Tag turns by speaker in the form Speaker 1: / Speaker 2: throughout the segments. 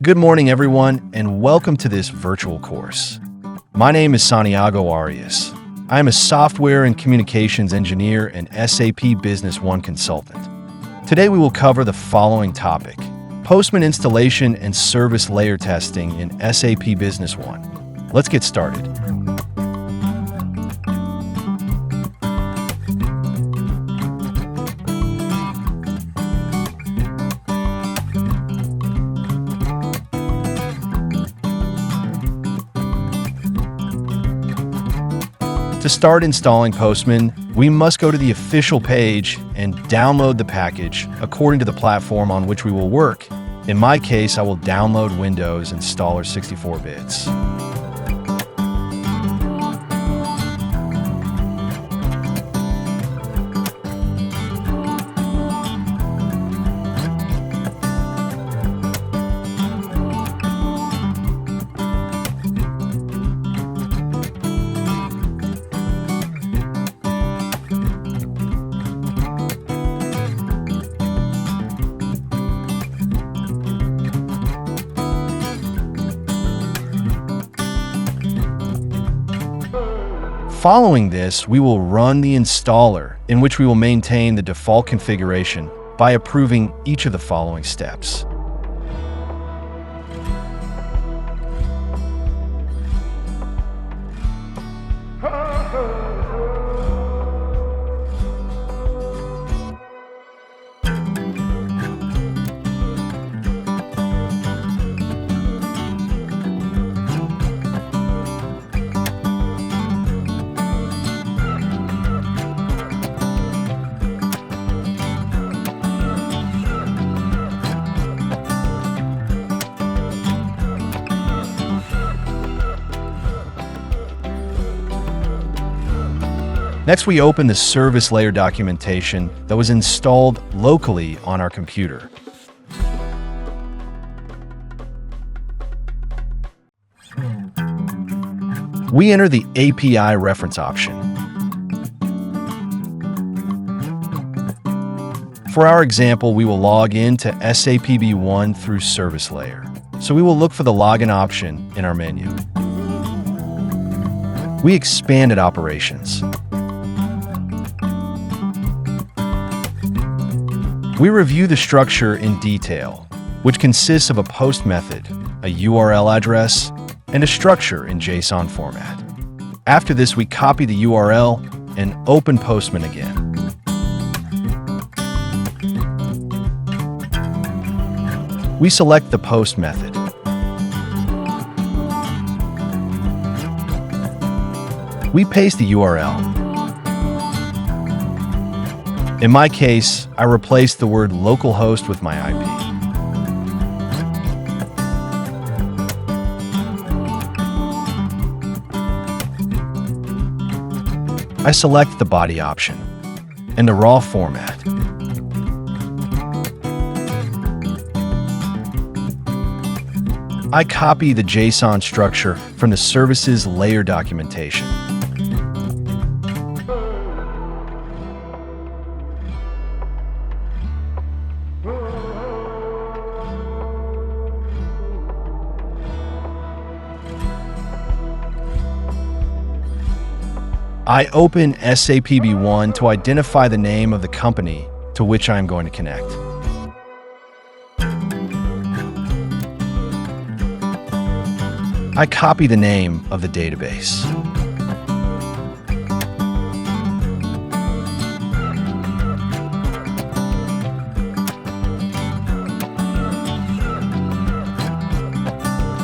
Speaker 1: Good morning, everyone, and welcome to this virtual course. My name is Santiago Arias. I am a software and communications engineer and SAP Business One consultant. Today we will cover the following topic: Postman installation and service layer testing in SAP Business One. Let's get started. To start installing Postman, we must go to the official page and download the package according to the platform on which we will work. In my case, I will download Windows Installer 64 bits. Following this, we will run the installer, in which we will maintain the default configuration by approving each of the following steps. Next, we open the service layer documentation that was installed locally on our computer. We enter the API reference option. For our example, we will log in to SAP B1 through service layer. So we will look for the login option in our menu. We expanded operations. We review the structure in detail, which consists of a post method, a URL address, and a structure in JSON format. After this, we copy the URL and open Postman again. We select the post method. We paste the URL. In my case, I replaced the word localhost with my IP. I select the body option and the raw format. I copy the JSON structure from the services layer documentation. I open SAP B1 to identify the name of the company to which I am going to connect. I copy the name of the database.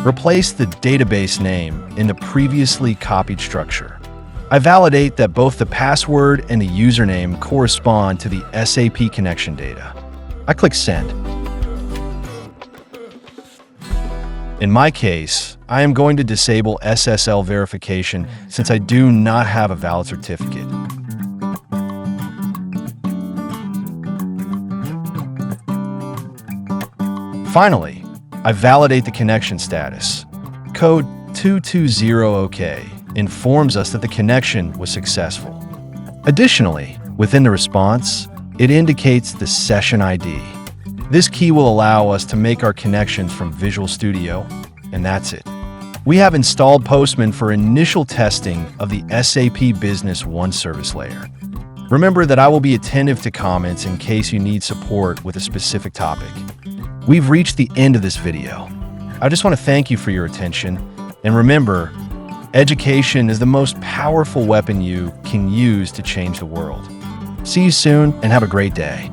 Speaker 1: Replace the database name in the previously copied structure. I validate that both the password and the username correspond to the SAP connection data. I click Send. In my case, I am going to disable SSL verification since I do not have a valid certificate. Finally, I validate the connection status. Code 220OK informs us that the connection was successful. Additionally, within the response, it indicates the session ID. This key will allow us to make our connections from Visual Studio, and that's it. We have installed Postman for initial testing of the SAP Business One service layer. Remember that I will be attentive to comments in case you need support with a specific topic. We've reached the end of this video. I just want to thank you for your attention, and remember, education is the most powerful weapon you can use to change the world. See you soon, and have a great day.